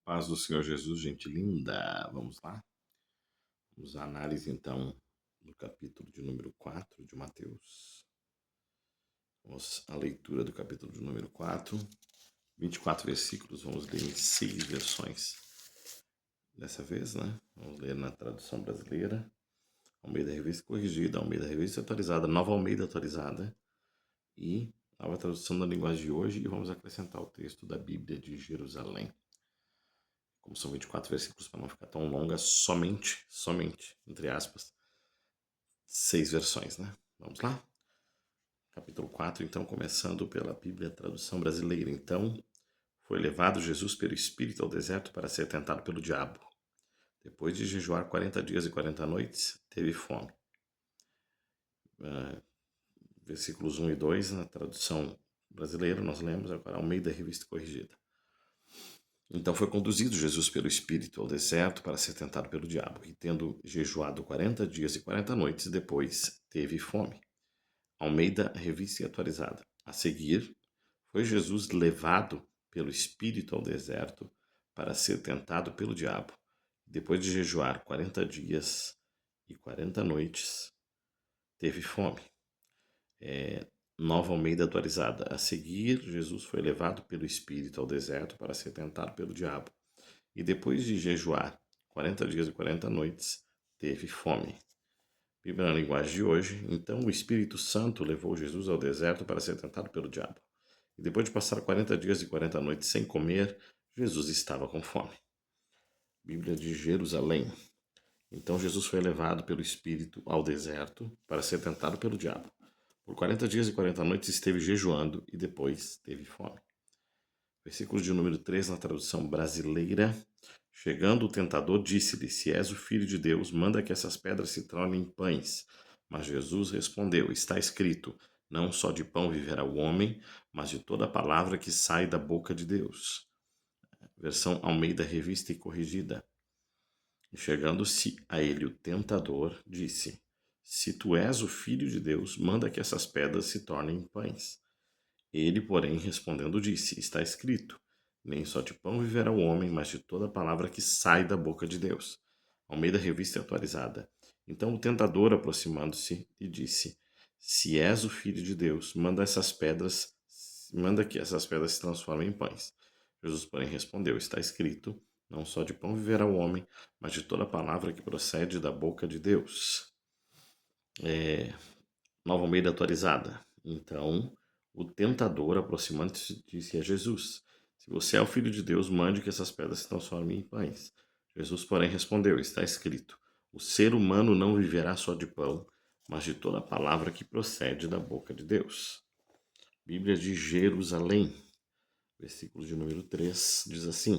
Paz do Senhor Jesus, gente linda. Vamos lá? Vamos à análise, então, do capítulo de número 4 de Mateus. Vamos à leitura do capítulo de número 4. 24 versículos, vamos ler em 6 versões. Dessa vez, né? Vamos ler na tradução brasileira, Almeida Revista Corrigida, Almeida Revista Atualizada, Nova Almeida Atualizada e Nova Tradução da Linguagem de Hoje, e vamos acrescentar o texto da Bíblia de Jerusalém. Como são 24 versículos, para não ficar tão longa, somente, entre aspas, 6 versões, né? Vamos lá? Capítulo 4, então, começando pela Bíblia, tradução brasileira. Então, foi levado Jesus pelo Espírito ao deserto para ser tentado pelo diabo. Depois de jejuar 40 dias e 40 noites, teve fome. Versículos 1 e 2, na tradução brasileira, nós lemos agora Almeida Revista Corrigida. Então foi conduzido Jesus pelo Espírito ao deserto para ser tentado pelo diabo, e tendo jejuado 40 dias e 40 noites, depois teve fome. Almeida Revista Atualizada. A seguir, foi Jesus levado pelo Espírito ao deserto para ser tentado pelo diabo. Depois de jejuar 40 dias e 40 noites, teve fome. Nova Almeida Atualizada. A seguir, Jesus foi levado pelo Espírito ao deserto para ser tentado pelo diabo. E depois de jejuar 40 dias e 40 noites, teve fome. Bíblia na linguagem de hoje. Então o Espírito Santo levou Jesus ao deserto para ser tentado pelo diabo. E depois de passar 40 dias e 40 noites sem comer, Jesus estava com fome. Bíblia de Jerusalém. Então Jesus foi levado pelo Espírito ao deserto para ser tentado pelo diabo. Por 40 dias e 40 noites esteve jejuando e depois teve fome. Versículo de número 3 na tradução brasileira. Chegando o tentador, disse-lhe: Se és o filho de Deus, manda que essas pedras se tornem pães. Mas Jesus respondeu: Está escrito: Não só de pão viverá o homem, mas de toda palavra que sai da boca de Deus. Versão Almeida Revista e Corrigida. E chegando-se a ele o tentador, disse: Se tu és o filho de Deus, manda que essas pedras se tornem pães. Ele, porém, respondendo, disse: Está escrito: Nem só de pão viverá o homem, mas de toda palavra que sai da boca de Deus. Almeida Revista Atualizada. Então o tentador, aproximando-se, lhe disse: Se és o filho de Deus, manda que essas pedras se transformem em pães. Jesus, porém, respondeu: Está escrito: Não só de pão viverá o homem, mas de toda palavra que procede da boca de Deus. Nova Almeida Atualizada. Então o tentador, aproximando-se, disse a Jesus: Se você é o Filho de Deus, mande que essas pedras se transformem em pães. Jesus, porém, respondeu: Está escrito: O ser humano não viverá só de pão, mas de toda palavra que procede da boca de Deus. Bíblia de Jerusalém, versículo de número 3, diz assim: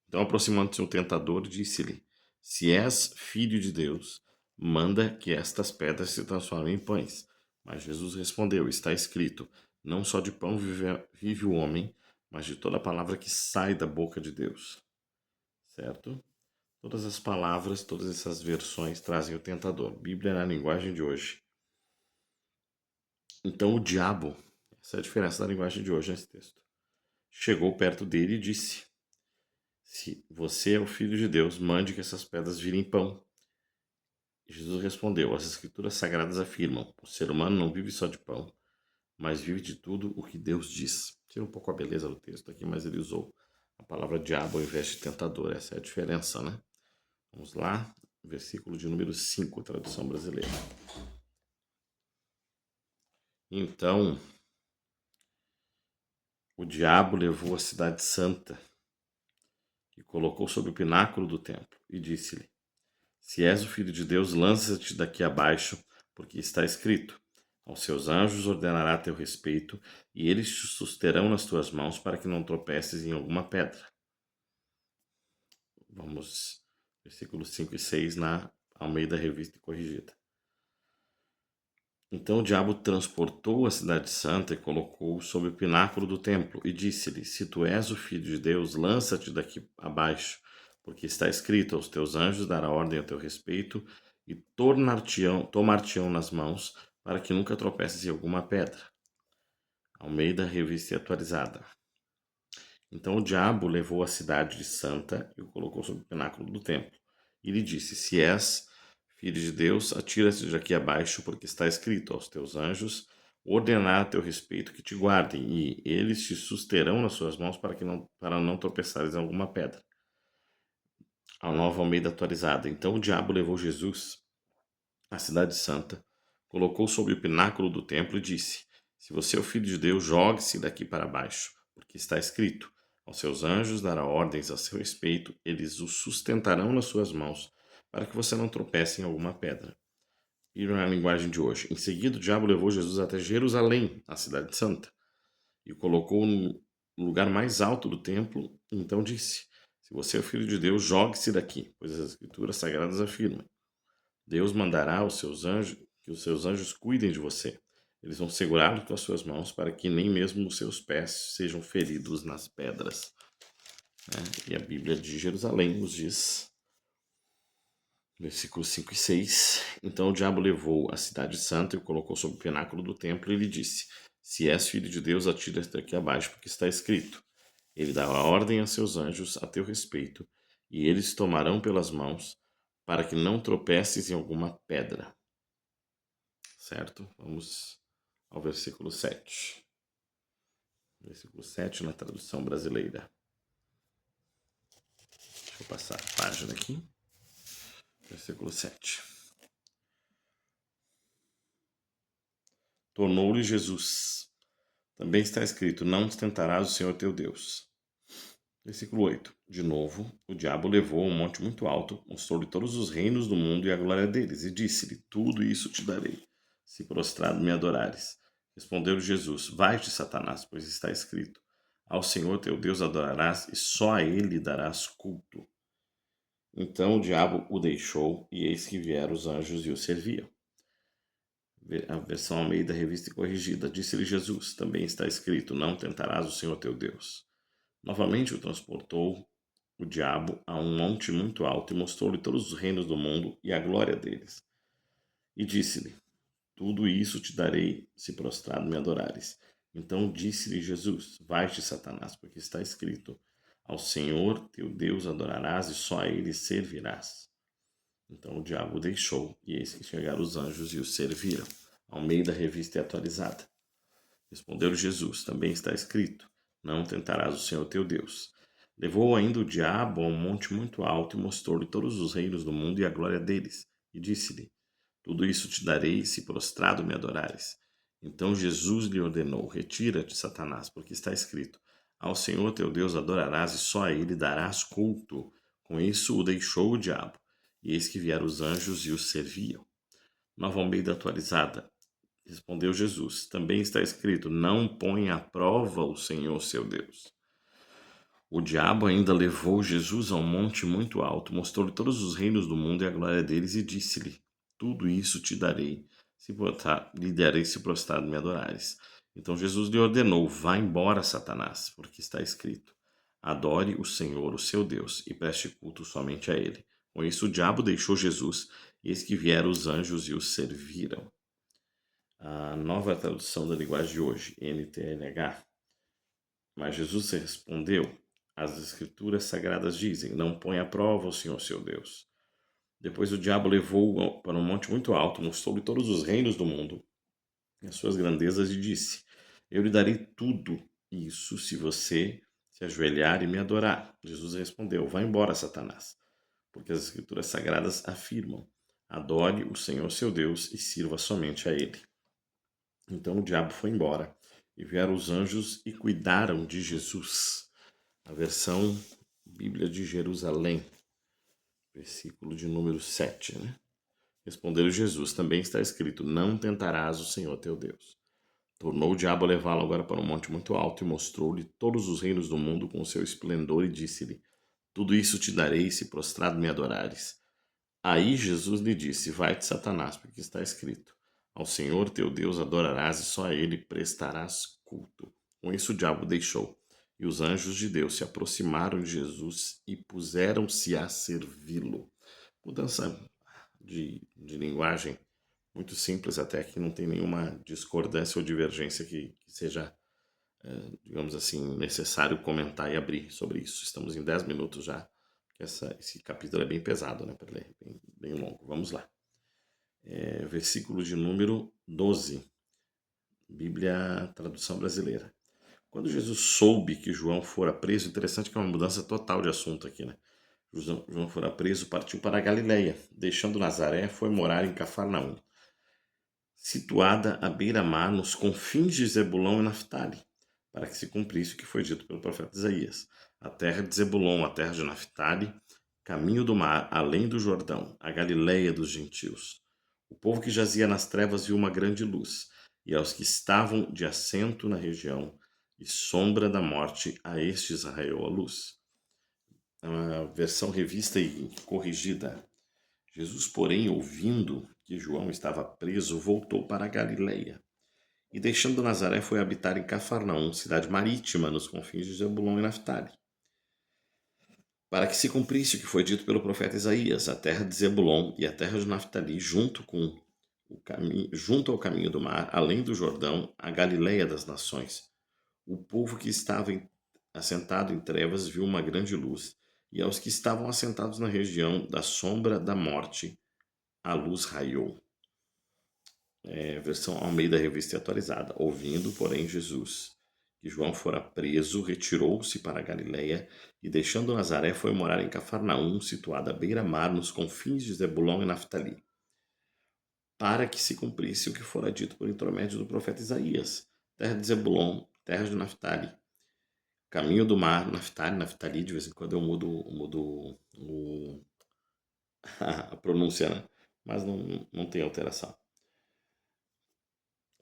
Então, aproximando-se o tentador, disse-lhe: Se és filho de Deus, manda que estas pedras se transformem em pães. Mas Jesus respondeu: Está escrito: Não só de pão vive o homem, mas de toda palavra que sai da boca de Deus. Certo? Todas as palavras, todas essas versões trazem o tentador. Bíblia na linguagem de hoje. Então o diabo, essa é a diferença da linguagem de hoje nesse texto, chegou perto dele e disse: Se você é o Filho de Deus, mande que essas pedras virem pão. Jesus respondeu: As Escrituras Sagradas afirmam: o ser humano não vive só de pão, mas vive de tudo o que Deus diz. Tira um pouco a beleza do texto aqui, mas ele usou a palavra diabo ao invés de tentador. Essa é a diferença, né? Vamos lá, versículo de número 5, tradução brasileira. Então, o diabo levou a cidade santa e colocou sobre o pináculo do templo e disse-lhe: Se és o Filho de Deus, lança-te daqui abaixo, porque está escrito: Aos seus anjos ordenará a teu respeito, e eles te susterão nas tuas mãos para que não tropeces em alguma pedra. Vamos, versículos 5 e 6 na Almeida Revista e Corrigida. Então o diabo transportou a cidade santa e colocou-o sobre o pináculo do templo, e disse-lhe: Se tu és o Filho de Deus, lança-te daqui abaixo, porque está escrito: Aos teus anjos dará ordem a teu respeito, e tomar-te-ão nas mãos, para que nunca tropeces em alguma pedra. Almeida Revista e Atualizada. Então o diabo levou a cidade santa e o colocou sobre o pináculo do templo. E lhe disse: Se és filho de Deus, atira-te daqui abaixo, porque está escrito: aos teus anjos ordenar a teu respeito que te guardem, e eles te susterão nas suas mãos para não tropeçares em alguma pedra. A Nova Almeida atualizada. Então o diabo levou Jesus à cidade santa, colocou sobre o pináculo do templo e disse: Se você é o filho de Deus, jogue-se daqui para baixo, porque está escrito: aos seus anjos dará ordens a seu respeito, eles o sustentarão nas suas mãos, para que você não tropece em alguma pedra. E na linguagem de hoje. Em seguida, o diabo levou Jesus até Jerusalém, a cidade santa, e o colocou no lugar mais alto do templo, e então disse: Se você é o filho de Deus, jogue-se daqui, pois as escrituras sagradas afirmam: Deus mandará que os seus anjos cuidem de você. Eles vão segurá-lo com as suas mãos para que nem mesmo os seus pés sejam feridos nas pedras. E a Bíblia de Jerusalém nos diz, versículos 5 e 6: Então o diabo levou a cidade santa e o colocou sobre o pináculo do templo e lhe disse: Se és filho de Deus, atira-te daqui abaixo, porque está escrito: Ele dá ordem a seus anjos a teu respeito, e eles tomarão pelas mãos, para que não tropeces em alguma pedra. Certo? Vamos ao versículo 7. Versículo 7 na tradução brasileira. Deixa eu passar a página aqui. Versículo 7. Tornou-lhe Jesus. Também está escrito: Não tentarás o Senhor teu Deus. Versículo 8. De novo, o diabo levou a um monte muito alto, mostrou-lhe todos os reinos do mundo e a glória deles, e disse-lhe: Tudo isso te darei, se prostrado me adorares. Respondeu Jesus: Vai-te, Satanás, pois está escrito: Ao Senhor teu Deus adorarás, e só a ele darás culto. Então o diabo o deixou, e eis que vieram os anjos e o serviam. A versão Almeida Revista e Corrigida. Disse-lhe Jesus: Também está escrito: Não tentarás o Senhor teu Deus. Novamente o transportou o diabo a um monte muito alto e mostrou-lhe todos os reinos do mundo e a glória deles. E disse-lhe: Tudo isso te darei, se prostrado me adorares. Então disse-lhe Jesus: Vai-te, Satanás, porque está escrito: Ao Senhor teu Deus adorarás e só a ele servirás. Então o diabo o deixou, e eis que chegaram os anjos e o serviram. Almeida Revista e Atualizada. Respondeu Jesus: Também está escrito: Não tentarás o Senhor teu Deus. Levou ainda o diabo a um monte muito alto e mostrou-lhe todos os reinos do mundo e a glória deles. E disse-lhe: Tudo isso te darei, se prostrado me adorares. Então Jesus lhe ordenou: Retira-te, Satanás, porque está escrito: Ao Senhor teu Deus adorarás e só a ele darás culto. Com isso o deixou o diabo. E eis que vieram os anjos e o serviam. Nova Almeida atualizada. Respondeu Jesus: Também está escrito: Não põe à prova o Senhor seu Deus. O diabo ainda levou Jesus a um monte muito alto, mostrou-lhe todos os reinos do mundo e a glória deles, e disse-lhe: Tudo isso te darei, lhe darei se prostrado me adorares. Então Jesus lhe ordenou: Vá embora, Satanás, porque está escrito: Adore o Senhor, o seu Deus, e preste culto somente a ele. Com isso o diabo deixou Jesus, e eis que vieram os anjos e o serviram. A nova tradução da linguagem de hoje, NTLH. Mas Jesus respondeu: As escrituras sagradas dizem: Não põe à prova o Senhor seu Deus. Depois o diabo levou-o para um monte muito alto, mostrou-lhe todos os reinos do mundo e as suas grandezas e disse: Eu lhe darei tudo isso se você se ajoelhar e me adorar. Jesus respondeu: Vá embora, Satanás, porque as escrituras sagradas afirmam: Adore o Senhor seu Deus e sirva somente a ele. Então o diabo foi embora, e vieram os anjos e cuidaram de Jesus. A versão Bíblia de Jerusalém, versículo de número 7, né? Respondeu Jesus: Também está escrito: Não tentarás o Senhor teu Deus. Tornou o diabo a levá-lo agora para um monte muito alto e mostrou-lhe todos os reinos do mundo com seu esplendor e disse-lhe: Tudo isso te darei se prostrado me adorares. Aí Jesus lhe disse: Vai-te, Satanás, porque está escrito: Ao Senhor teu Deus adorarás e só a ele prestarás culto. Com isso o diabo deixou, e os anjos de Deus se aproximaram de Jesus e puseram-se a servi-lo. Mudança de linguagem muito simples, até que não tem nenhuma discordância ou divergência que seja digamos assim, necessário comentar e abrir sobre isso. Estamos em 10 minutos já, que esse capítulo é bem pesado, né, para ler, bem longo. Vamos lá. Versículo de número 12, Bíblia, tradução brasileira. Quando Jesus soube que João fora preso, interessante que é uma mudança total de assunto aqui, né? João fora preso, partiu para a Galileia, deixando Nazaré, foi morar em Cafarnaum, situada à beira-mar, nos confins de Zebulão e Naftali, para que se cumprisse o que foi dito pelo profeta Isaías. A terra de Zebulon, a terra de Naftali, caminho do mar, além do Jordão, a Galileia dos gentios. O povo que jazia nas trevas viu uma grande luz, e aos que estavam de assento na região e sombra da morte, a estes raiou a luz. A versão revista e corrigida. Jesus, porém, ouvindo que João estava preso, voltou para a Galileia. E deixando Nazaré, foi habitar em Cafarnaum, cidade marítima, nos confins de Zebulon e Naftali, para que se cumprisse o que foi dito pelo profeta Isaías: a terra de Zebulon e a terra de Naftali, junto ao caminho do mar, além do Jordão, a Galileia das nações. O povo que estava assentado em trevas viu uma grande luz, e aos que estavam assentados na região da sombra da morte, a luz raiou. Versão Almeida Revista Atualizada. Ouvindo, porém, Jesus que João fora preso, retirou-se para a Galileia e, deixando Nazaré, foi morar em Cafarnaum, situada à beira-mar, nos confins de Zebulon e Naftali, para que se cumprisse o que fora dito por intermédio do profeta Isaías: terra de Zebulon, terra de Naftali, caminho do mar. Naftali, de vez em quando eu mudo a pronúncia, né? Mas não tem alteração.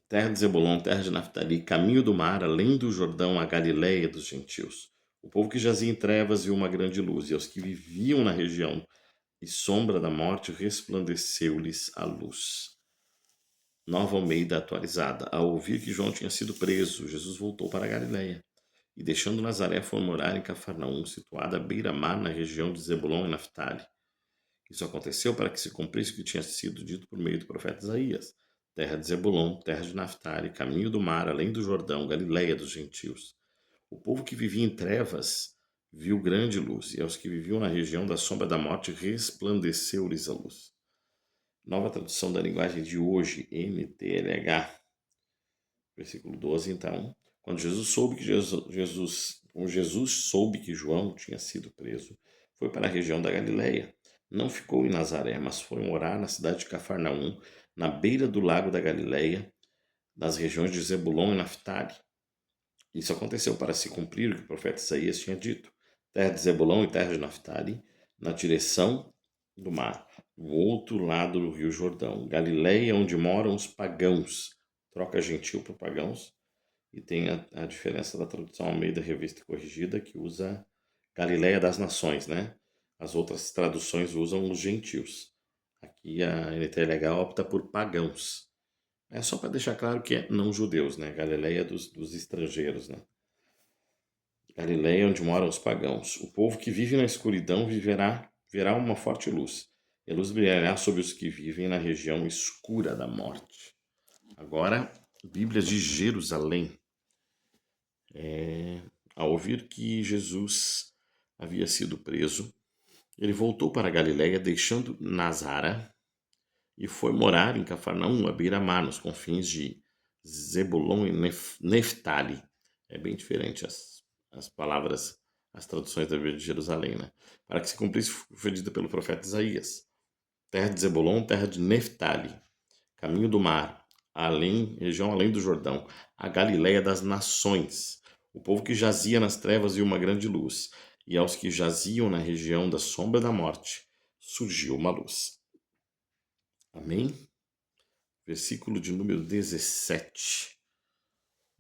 Terra de Zebulon, terra de Naftali, caminho do mar, além do Jordão, a Galileia dos gentios. O povo que jazia em trevas viu uma grande luz, e aos que viviam na região e sombra da morte resplandeceu-lhes a luz. Nova Almeida atualizada. Ao ouvir que João tinha sido preso, Jesus voltou para a Galileia, e deixando Nazaré foi morar em Cafarnaum, situada à beira-mar, na região de Zebulon e Naftali. Isso aconteceu para que se cumprisse o que tinha sido dito por meio do profeta Isaías: terra de Zebulon, terra de Naftali, caminho do mar, além do Jordão, Galileia dos gentios. O povo que vivia em trevas viu grande luz, e aos que viviam na região da sombra da morte resplandeceu-lhes a luz. Nova tradução da linguagem de hoje, NTLH. Versículo 12, então. Quando Jesus soube que Jesus soube que João tinha sido preso, foi para a região da Galileia. Não ficou em Nazaré, mas foi morar na cidade de Cafarnaum, na beira do lago da Galileia, nas regiões de Zebulon e Naftali. Isso aconteceu para se cumprir o que o profeta Isaías tinha dito: terra de Zebulon e terra de Naftali, na direção do mar, do outro lado do rio Jordão, Galileia, onde moram os pagãos. Troca gentil por pagãos. E tem a diferença da tradução Almeida Revista e Corrigida, que usa Galileia das Nações, né? As outras traduções usam os gentios. Aqui a NTLH opta por pagãos. É só para deixar claro que é não judeus, né? Galileia dos estrangeiros, né? Galileia, onde moram os pagãos. O povo que vive na escuridão verá uma forte luz. E a luz brilhará sobre os que vivem na região escura da morte. Agora, Bíblia de Jerusalém. Ao ouvir que Jesus havia sido preso, ele voltou para a Galileia, deixando Nazaré, e foi morar em Cafarnaum, à beira-mar, nos confins de Zebulon e Neftali. É bem diferente as palavras, as traduções da Bíblia de Jerusalém, né? Para que se cumprisse o que foi dito pelo profeta Isaías: terra de Zebulon, terra de Neftali, caminho do mar, região além do Jordão, a Galileia das nações. O povo que jazia nas trevas viu uma grande luz, e aos que jaziam na região da sombra da morte surgiu uma luz. Amém? Versículo de número 17.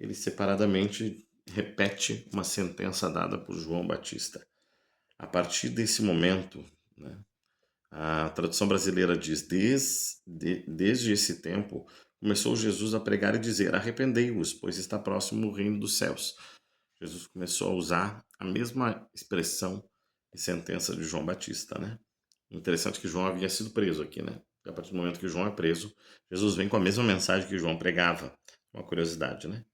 Ele separadamente repete uma sentença dada por João Batista. A partir desse momento, né, a tradução brasileira diz: desde esse tempo começou Jesus a pregar e dizer: arrependei-vos, pois está próximo o reino dos céus. Jesus começou a usar a mesma expressão e sentença de João Batista, né? Interessante que João havia sido preso aqui, né? A partir do momento que João é preso, Jesus vem com a mesma mensagem que João pregava. Uma curiosidade, né?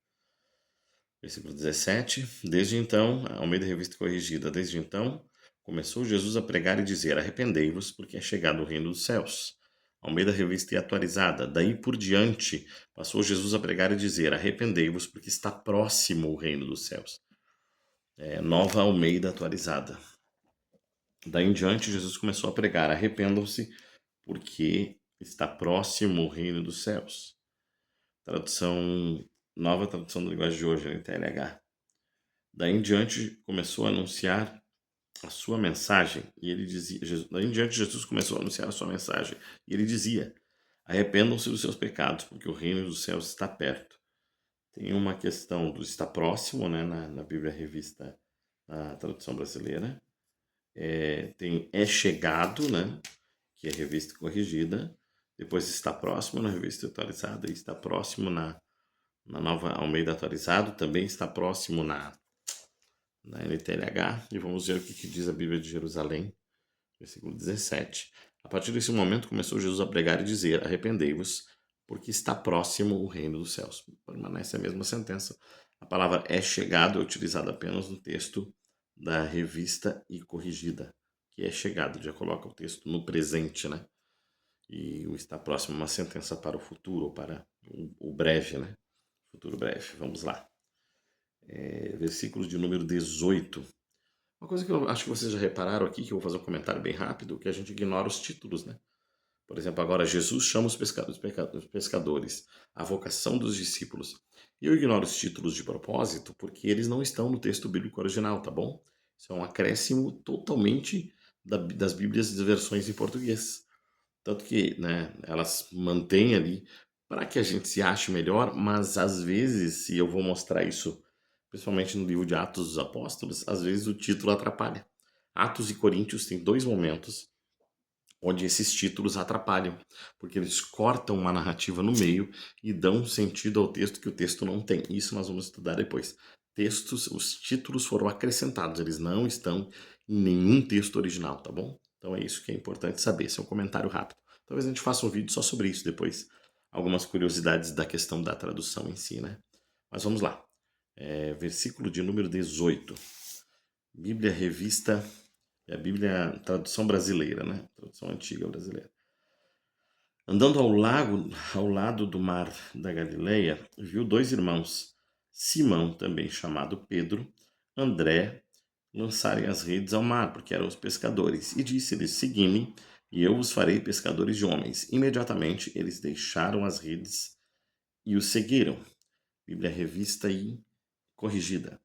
Versículo 17. Desde então, Almeida Revista Corrigida, desde então, começou Jesus a pregar e dizer: arrependei-vos, porque é chegado o reino dos céus. Almeida Revista e Atualizada. Daí por diante, passou Jesus a pregar e dizer: arrependei-vos, porque está próximo o reino dos céus. Nova Almeida Atualizada. Daí em diante, Jesus começou a pregar: arrependam-se, porque está próximo o reino dos céus. Tradução, nova tradução da linguagem de hoje, NTLH. Daí em diante começou a anunciar a sua mensagem e ele dizia, daí em diante Jesus começou a anunciar a sua mensagem e ele dizia: arrependam-se dos seus pecados, porque o reino dos céus está perto. Tem uma questão do está próximo, né, na Bíblia Revista, na tradução brasileira. Tem é chegado, né, que é revista corrigida. Depois está próximo na revista atualizada e está próximo na nova Almeida atualizado. Também está próximo na NTLH, e vamos ver o que diz a Bíblia de Jerusalém, versículo 17. A partir desse momento começou Jesus a pregar e dizer: arrependei-vos, porque está próximo o reino dos céus. Permanece a mesma sentença. A palavra é chegado é utilizada apenas no texto da revista e corrigida, que é chegado, já coloca o texto no presente, né? E o está próximo é uma sentença para o futuro, ou para o breve, né? Futuro breve. Vamos lá. Versículo de número 18. Uma coisa que eu acho que vocês já repararam aqui, que eu vou fazer um comentário bem rápido, que a gente ignora os títulos, né? Por exemplo, agora Jesus chama os pescadores, a vocação dos discípulos. E eu ignoro os títulos de propósito porque eles não estão no texto bíblico original, tá bom? Isso é um acréscimo totalmente das Bíblias das versões em português. Tanto que, né, elas mantêm ali para que a gente se ache melhor, mas às vezes, e eu vou mostrar isso principalmente no livro de Atos dos Apóstolos, às vezes o título atrapalha. Atos e Coríntios tem dois momentos onde esses títulos atrapalham, porque eles cortam uma narrativa no meio e dão sentido ao texto que o texto não tem. Isso nós vamos estudar depois. Os títulos foram acrescentados, eles não estão em nenhum texto original, tá bom? Então é isso que é importante saber, esse é um comentário rápido. Talvez a gente faça um vídeo só sobre isso depois, algumas curiosidades da questão da tradução em si, né? Mas vamos lá. Versículo de número 18. Bíblia Revista, é a Bíblia tradução brasileira, né? Tradução antiga brasileira. Andando ao lado do mar da Galileia, viu dois irmãos, Simão, também chamado Pedro, André, lançarem as redes ao mar, porque eram os pescadores, e disse-lhes: segui-me, e eu vos farei pescadores de homens. Imediatamente eles deixaram as redes e os seguiram. Bíblia Revista e Corrigida.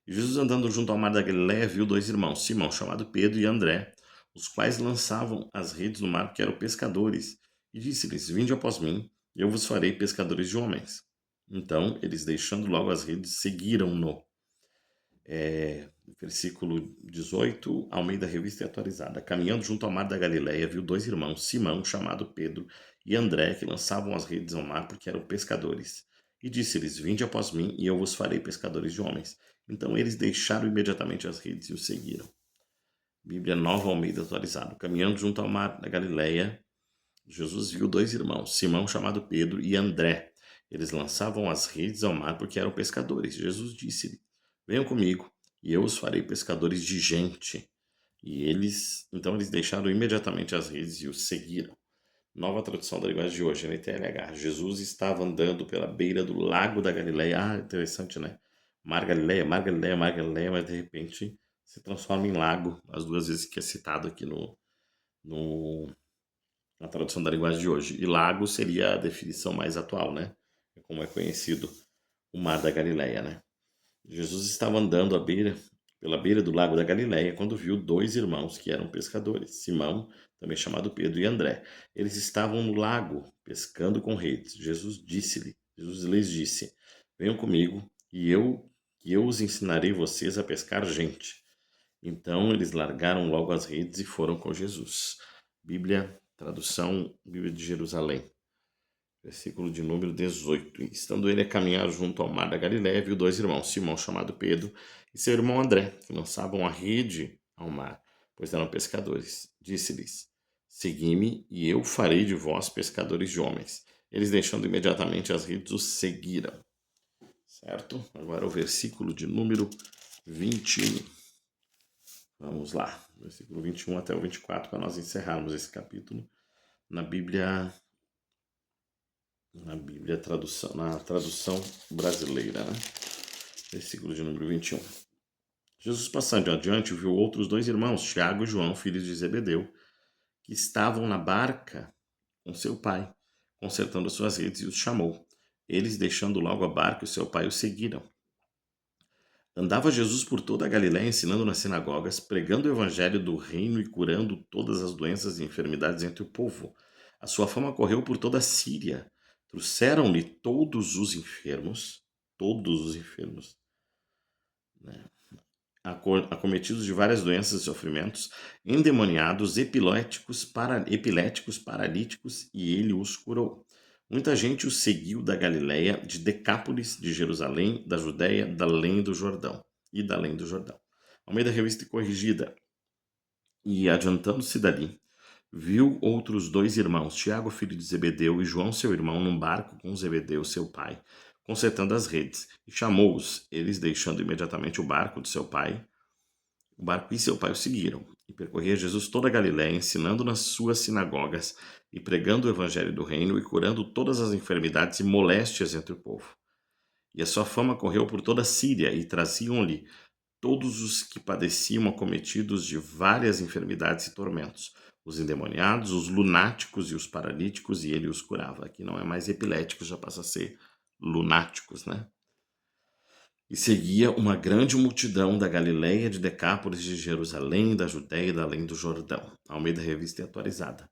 E Jesus, andando junto ao mar da Galileia, viu dois irmãos, Simão, chamado Pedro, e André, os quais lançavam as redes no mar, porque eram pescadores. E disse-lhes: vinde após mim, e eu vos farei pescadores de homens. Então, eles, deixando logo as redes, seguiram-no. Versículo 18, Almeida Revista e Atualizada. Caminhando junto ao mar da Galileia, viu dois irmãos, Simão, chamado Pedro, e André, que lançavam as redes ao mar, porque eram pescadores. E disse-lhes: vinde após mim, e eu vos farei pescadores de homens. Então eles deixaram imediatamente as redes e o seguiram. Bíblia Nova Almeida Atualizada. Caminhando junto ao mar da Galileia, Jesus viu dois irmãos, Simão, chamado Pedro, e André. Eles lançavam as redes ao mar porque eram pescadores. Jesus disse-lhe: venham comigo, e eu os farei pescadores de gente. Então eles deixaram imediatamente as redes e os seguiram. Nova tradução da linguagem de hoje, NTLH. Jesus estava andando pela beira do lago da Galileia. Ah, interessante, né? Mar Galileia, Mar Galileia, Mar Galileia, mas de repente se transforma em lago, as duas vezes que é citado aqui no, na tradução da linguagem de hoje. E lago seria a definição mais atual, né? Como é conhecido o Mar da Galileia, né? Jesus estava andando pela beira do lago da Galileia quando viu dois irmãos que eram pescadores, Simão, também chamado Pedro, e André. Eles estavam no lago pescando com redes. Jesus lhes disse: venham comigo e eu os ensinarei vocês a pescar gente. Então eles largaram logo as redes e foram com Jesus. Bíblia, tradução Bíblia de Jerusalém. Versículo de número 18. Estando ele a caminhar junto ao mar da Galiléia, viu dois irmãos, Simão, chamado Pedro, e seu irmão André, que lançavam a rede ao mar, pois eram pescadores. Disse-lhes: segui-me, e eu farei de vós pescadores de homens. Eles, deixando imediatamente as redes, os seguiram. certo? Agora o versículo de número 21. Vamos lá, versículo 21 até o 24, para nós encerrarmos esse capítulo na Bíblia, na tradução brasileira, né? Versículo de número 21. Jesus, passando adiante, viu outros dois irmãos, Tiago e João, filhos de Zebedeu, que estavam na barca com seu pai, consertando as suas redes, e os chamou. Eles, deixando logo a barca, e seu pai o seguiram. Andava Jesus por toda a Galiléia, ensinando nas sinagogas, pregando o evangelho do reino e curando todas as doenças e enfermidades entre o povo. A sua fama correu por toda a Síria. Trouxeram-lhe todos os enfermos, né, acometidos de várias doenças e sofrimentos, endemoniados, epiléticos, paralíticos, e ele os curou. Muita gente o seguiu da Galiléia, de Decápolis, de Jerusalém, da Judéia, da além do Jordão. Almeida Revista e Corrigida. E adiantando-se dali, viu outros dois irmãos, Tiago, filho de Zebedeu, e João, seu irmão, num barco com Zebedeu, seu pai, consertando as redes, e chamou-os. Eles, deixando imediatamente o barco e seu pai o seguiram, e percorria Jesus toda a Galiléia, ensinando nas suas sinagogas e pregando o evangelho do reino e curando todas as enfermidades e moléstias entre o povo. E a sua fama correu por toda a Síria, e traziam-lhe todos os que padeciam acometidos de várias enfermidades e tormentos, os endemoniados, os lunáticos e os paralíticos, e ele os curava. Aqui não é mais epiléticos, já passa a ser lunáticos, né? E seguia uma grande multidão da Galiléia, de Decápolis, de Jerusalém, da Judéia e da além do Jordão. Almeida Revista e Atualizada.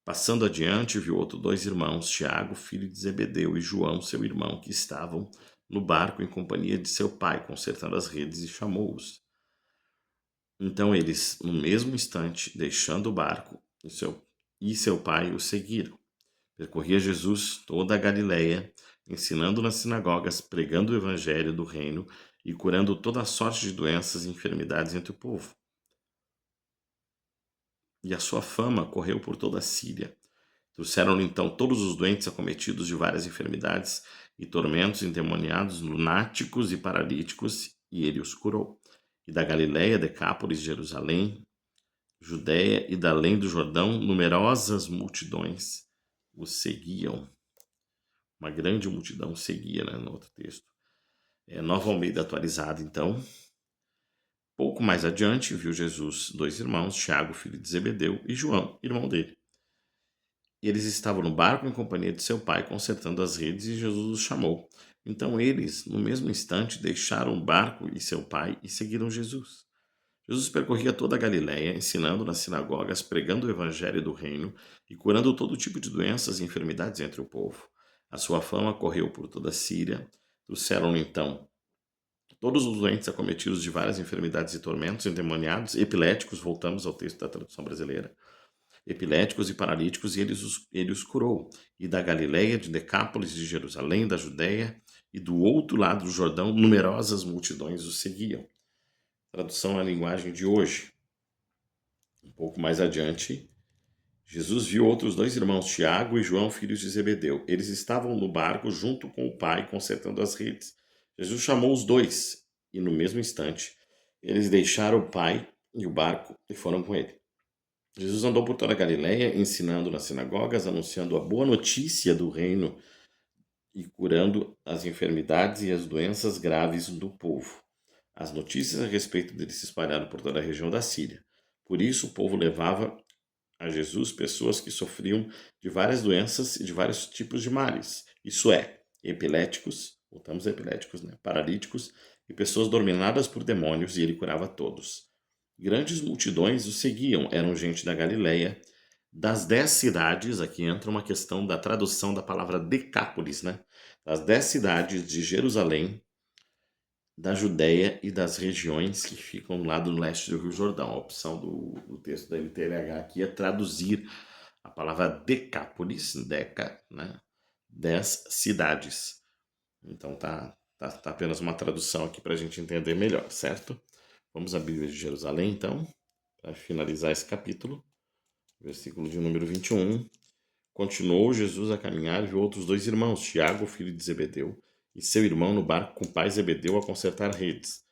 Passando adiante, viu outros dois irmãos, Tiago, filho de Zebedeu, e João, seu irmão, que estavam no barco em companhia de seu pai, consertando as redes, e chamou-os. Então eles, no mesmo instante, deixando o barco, e seu pai o seguiram. Percorria Jesus toda a Galiléia, ensinando nas sinagogas, pregando o evangelho do reino e curando toda a sorte de doenças e enfermidades entre o povo. E a sua fama correu por toda a Síria. Trouxeram-lhe então todos os doentes acometidos de várias enfermidades e tormentos, endemoniados, lunáticos e paralíticos, e ele os curou. E da Galiléia, Decápolis, Jerusalém, Judéia e da além do Jordão, numerosas multidões os seguiam. Uma grande multidão seguia, né, no outro texto. Nova Almeida Atualizada, então. Pouco mais adiante, viu Jesus dois irmãos, Tiago, filho de Zebedeu, e João, irmão dele. Eles estavam no barco em companhia de seu pai, consertando as redes, e Jesus os chamou. Então eles, no mesmo instante, deixaram o barco e seu pai e seguiram Jesus. Jesus percorria toda a Galiléia, ensinando nas sinagogas, pregando o evangelho do reino e curando todo tipo de doenças e enfermidades entre o povo. A sua fama correu por toda a Síria. Trouxeram então todos os doentes acometidos de várias enfermidades e tormentos, endemoniados, epiléticos, voltamos ao texto da tradução brasileira, epiléticos e paralíticos, e ele os curou. E da Galiléia, de Decápolis, de Jerusalém, da Judéia e do outro lado do Jordão, numerosas multidões os seguiam. Tradução à linguagem de hoje. Um pouco mais adiante, Jesus viu outros dois irmãos, Tiago e João, filhos de Zebedeu. Eles estavam no barco junto com o pai, consertando as redes. Jesus chamou os dois, e no mesmo instante, eles deixaram o pai e o barco e foram com ele. Jesus andou por toda a Galiléia, ensinando nas sinagogas, anunciando a boa notícia do reino e curando as enfermidades e as doenças graves do povo. As notícias a respeito dele se espalharam por toda a região da Síria. Por isso, o povo levava a Jesus pessoas que sofriam de várias doenças e de vários tipos de males. Isso é, epiléticos, voltamos a epiléticos, né? Paralíticos e pessoas dominadas por demônios, e ele curava todos. Grandes multidões o seguiam, eram gente da Galiléia, das 10 cidades, aqui entra uma questão da tradução da palavra Decápolis, né? Das 10 cidades de Jerusalém, da Judéia e das regiões que ficam do lado leste do Rio Jordão. A opção do texto da NTLH aqui é traduzir a palavra Decápolis, Deca, né? 10 cidades. Então tá apenas uma tradução aqui para a gente entender melhor, certo? Vamos à Bíblia de Jerusalém, então, para finalizar esse capítulo. Versículo de número 21. Continuou Jesus a caminhar e viu outros dois irmãos, Tiago, filho de Zebedeu, e seu irmão no barco com o pai Zebedeu a consertar redes.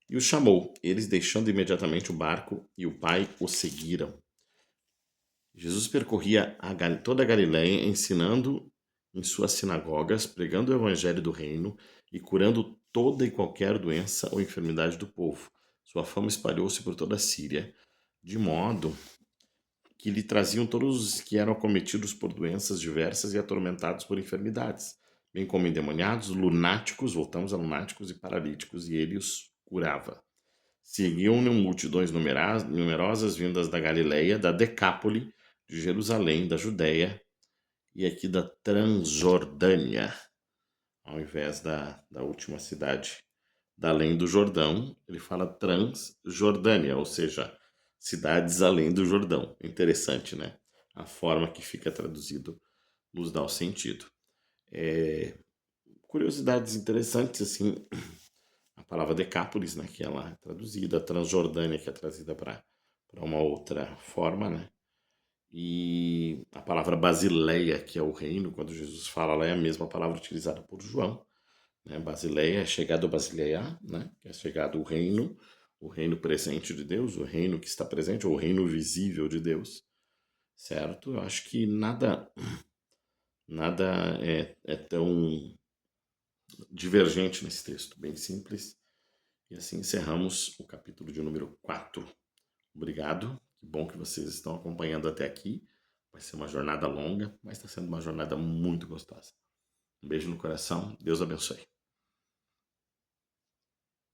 E os chamou, eles deixando imediatamente o barco, e o pai o seguiram. Jesus percorria toda a Galiléia, ensinando em suas sinagogas, pregando o evangelho do reino e curando toda e qualquer doença ou enfermidade do povo. Sua fama espalhou-se por toda a Síria, de modo que lhe traziam todos os que eram acometidos por doenças diversas e atormentados por enfermidades, bem como endemoniados, lunáticos, voltamos a lunáticos e paralíticos, e ele os curava. Seguiam-no multidões numerosas vindas da Galileia, da Decápole, de Jerusalém, da Judéia e aqui da Transjordânia, ao invés da última cidade da além do Jordão, ele fala Transjordânia, ou seja, cidades além do Jordão. Interessante, né? A forma que fica traduzido nos dá o sentido. Curiosidades interessantes, assim, a palavra Decápolis, né, que ela é traduzida, a Transjordânia, que é trazida para uma outra forma, né? E a palavra Basileia, que é o reino, quando Jesus fala lá, é a mesma palavra utilizada por João, né? Basileia é chegado a Basileia, né? Que é chegado o reino presente de Deus, o reino que está presente, ou o reino visível de Deus, certo? Eu acho que nada é tão divergente nesse texto, bem simples. E assim encerramos o capítulo de número 4. Obrigado, que bom que vocês estão acompanhando até aqui. Vai ser uma jornada longa, mas está sendo uma jornada muito gostosa. Um beijo no coração, Deus abençoe.